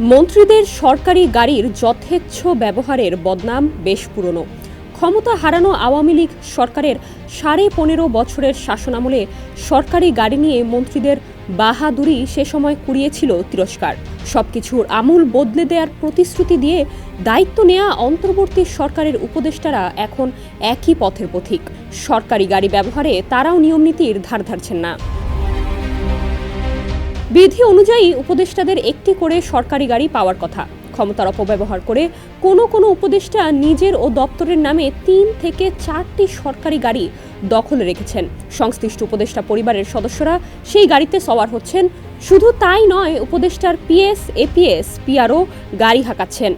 মন্ত্রীদের সরকারি গাড়ির যথেচ্ছ ব্যবহারের বদনাম বেশ পুরনো। ক্ষমতা হারানো আওয়ামী লীগ সরকারের 15.5 বছরের শাসনামলে সরকারি গাড়ি নিয়ে মন্ত্রীদের বাহাদুরি সে সময় কুড়িয়েছিল তিরস্কার। সবকিছুর আমূল বদলে দেওয়ার প্রতিশ্রুতি দিয়ে দায়িত্ব নেওয়া অন্তর্বর্তী সরকারের উপদেষ্টারা এখন একই পথের পথিক। সরকারি গাড়ি ব্যবহারে তারাও নিয়মনীতির ধার ধারছেন না। বিধি অনুযায়ী উপদেষ্টাদের একটি করে সরকারি গাড়ি পাওয়ার কথা। ক্ষমতার অপব্যবহার করে কোনো উপদেষ্টা নিজের ও দপ্তরের নামে 3 থেকে 4টি সরকারি গাড়ি দখলে রেখেছেন। সংশ্লিষ্ট উপদেষ্টা পরিবারের সদস্যরা সেই গাড়িতে সওয়ার হচ্ছেন। শুধু তাই নয়, উপদেষ্টার পিএস, এপিএস, পিআরও গাড়ি হাঁকাচ্ছেন।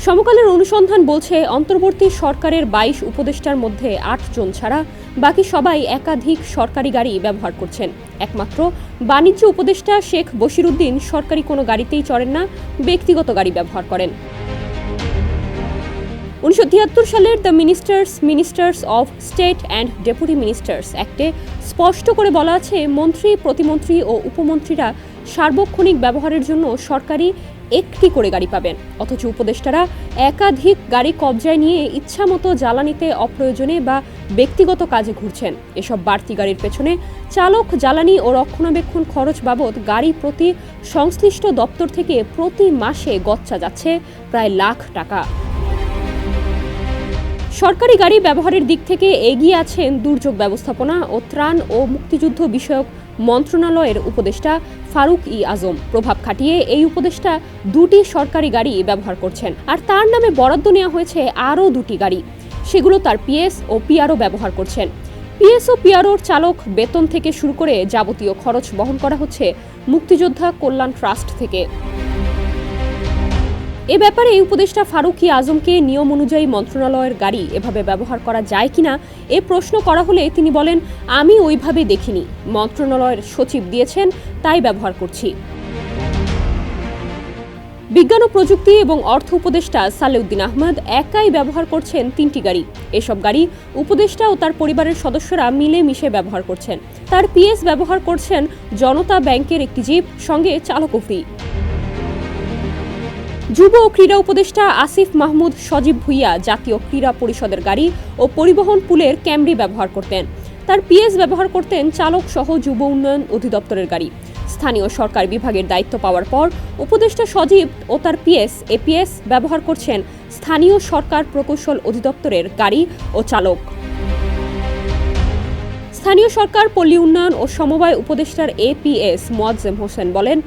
সমকালের অনুসন্ধান বলছে, অন্তর্বর্তী সরকারের 22 উপদেষ্টার মধ্যে 8 জন ছাড়া বাকি সবাই একাধিক সরকারি গাড়ি ব্যবহার করছেন। একমাত্র বাণিজ্য উপদেষ্টা শেখ বশিরউদ্দিন সরকারি কোনো গাড়িতেই চড়েন না, ব্যক্তিগত গাড়ি ব্যবহার করেন। 1973 সালের the ministers of state and deputy ministers অ্যাক্টে স্পষ্ট করে বলা আছে, মন্ত্রী, প্রতিমন্ত্রী ও উপমন্ত্রীরা সার্বক্ষণিক ব্যবহারের জন্য সরকারি একটি করে গাড়ি পাবেন। অথচ উপদেষ্টারা একাধিক গাড়ি কবজায় নিয়ে ইচ্ছামতো জ্বালানিতে অপ্রয়োজনে বা ব্যক্তিগত কাজে ঘুরছেন। এসব বাড়তি গাড়ির পেছনে চালক, জ্বালানি ও রক্ষণাবেক্ষণ খরচ বাবদ গাড়ি প্রতি সংশ্লিষ্ট দপ্তর থেকে প্রতি মাসে গচ্চা যাচ্ছে প্রায় লাখ টাকা। সরকারি গাড়ি ব্যবহারের দিক থেকে এগিয়ে আছেন দুর্যোগ ব্যবস্থাপনা ও ত্রাণ ও মুক্তিযুদ্ধ বিষয়ক মন্ত্রণালয়ের উপদেষ্টা ফারুক ই আজম। প্রভাব খাটিয়ে এই উপদেষ্টা 2টি সরকারি গাড়ি ব্যবহার করছেন, আর তার নামে বরাদ্দ নেওয়া হয়েছে আরও 2টি গাড়ি। সেগুলো তার পিএস ও পিআরও ব্যবহার করছেন। পিএস ও পিআরওর চালক বেতন থেকে শুরু করে যাবতীয় খরচ বহন করা হচ্ছে মুক্তিযোদ্ধা কল্যাণ ট্রাস্ট থেকে। এ ব্যাপারে এই উপদেষ্টা ফারুক ই আজমকে নিয়ম অনুযায়ী মন্ত্রণালয়ের গাড়ি এভাবে ব্যবহার করা যায় কিনা এ প্রশ্ন করা হলে তিনি বলেন, আমি ওইভাবে দেখিনি, মন্ত্রণালয়ের সচিব দিয়েছেন তাই ব্যবহার করছি। বিজ্ঞান ও প্রযুক্তি এবং অর্থ উপদেষ্টা সালেউদ্দিন আহমদ একাই ব্যবহার করছেন 3টি গাড়ি। এসব গাড়ি উপদেষ্টা ও তার পরিবারের সদস্যরা মিলে মিশে ব্যবহার করছেন। তার পিএস ব্যবহার করছেন জনতা ব্যাংকের একটি জিপ, সঙ্গে চালকও ফ্রি। যুব ও ক্রীড়া উপদেষ্টা আসিফ মাহমুদ সজীব ভুইয়া জাতীয় ক্রীড়া পরিষদের গাড়ি ও পরিবহন পুলের ক্যামরি ব্যবহার করতেন। তার পিএস ব্যবহার করতেন চালক সহ যুব উন্নয়ন অধিদপ্তরের গাড়ি। স্থানীয় সরকার বিভাগের দায়িত্ব পাওয়ার পর উপদেষ্টা সজীব ও তার পিএস, এপিএস ব্যবহার করছেন স্থানীয় সরকার প্রকৌশল অধিদপ্তরের গাড়ি ও চালক। স্থানীয় সরকার, পল্লী উন্নয়ন ও সমবায় উপদেষ্টার এপিএস মোয়াজ্জেম হোসেন বলেন,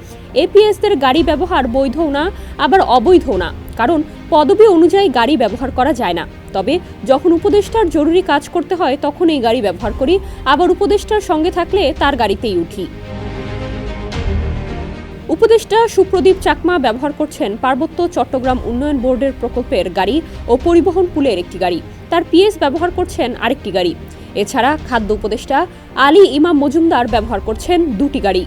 এপিএসদের গাড়ি ব্যবহার বৈধও না, আবার অবৈধও না, কারণ পদবি অনুযায়ী গাড়ি ব্যবহার করা যায় না। তবে যখন উপদেষ্টার জরুরি কাজ করতে হয় তখন এই গাড়ি ব্যবহার করি, আবার উপদেষ্টার সঙ্গে থাকলে তার গাড়িতেই উঠি। উপদেষ্টা সুপ্রদীপ চাকমা ব্যবহার করছেন পার্বত্য চট্টগ্রাম উন্নয়ন বোর্ডের প্রকল্পের গাড়ি ও পরিবহন পুলের একটি গাড়ি। তার পিএস ব্যবহার করছেন আরেকটি গাড়ি। এছাড়া খাদ্য উপদেষ্টা আলী ইমাম মজুমদার ব্যবহার করছেন 2টি গাড়ি।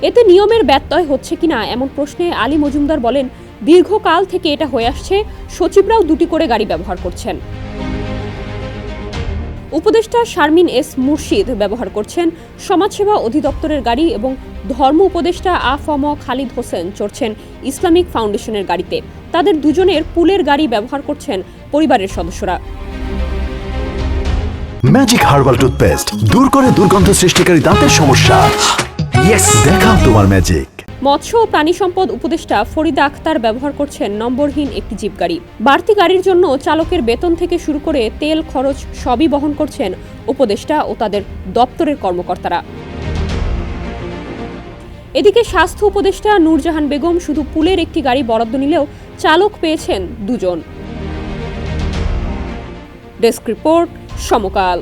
এতে নিয়মের ব্যত্যয় হচ্ছে কিনা এমন প্রশ্নে আলী মজুমদার বলেন, দীর্ঘকাল থেকে এটা হয়ে আসছে, সচিবরাও 2টি করে গাড়ি ব্যবহার করছেন। উপদেষ্টা শারমিন এস মুর্শিদ ব্যবহার করছেন সমাজসেবা অধিদপ্তরের গাড়ি এবং ধর্ম উপদেষ্টা আফম খালিদ হোসেন চড়ছেন ইসলামিক ফাউন্ডেশনের গাড়িতে। তাদের দুজনের পুলের গাড়ি ব্যবহার করছেন পরিবারের সদস্যরা। ম্যাজিক হার্বাল টুথপেস্ট দূর করে দুর্গন্ধ সৃষ্টিকারী দাঁতের সমস্যা। দেখাও তোমার ম্যাজিক। মৎস্য ও প্রাণী সম্পদ উপদেষ্টা ফরিদা আক্তার ব্যবহার করছেন নম্বরহীন একটি জিপ গাড়ি। বাড়তি গাড়ির জন্য চালকের বেতন থেকে শুরু করে তেল খরচ সবই বহন করছেন উপদেষ্টা ও তাদের দপ্তরের কর্মকর্তারা। এদিকে স্বাস্থ্য উপদেষ্টা নূরজাহান বেগম শুধু পুলের একটি গাড়ি বরাদ্দ নিলেও চালক পেয়েছেন 2 জন। ডেস্ক রিপোর্ট, সমকাল।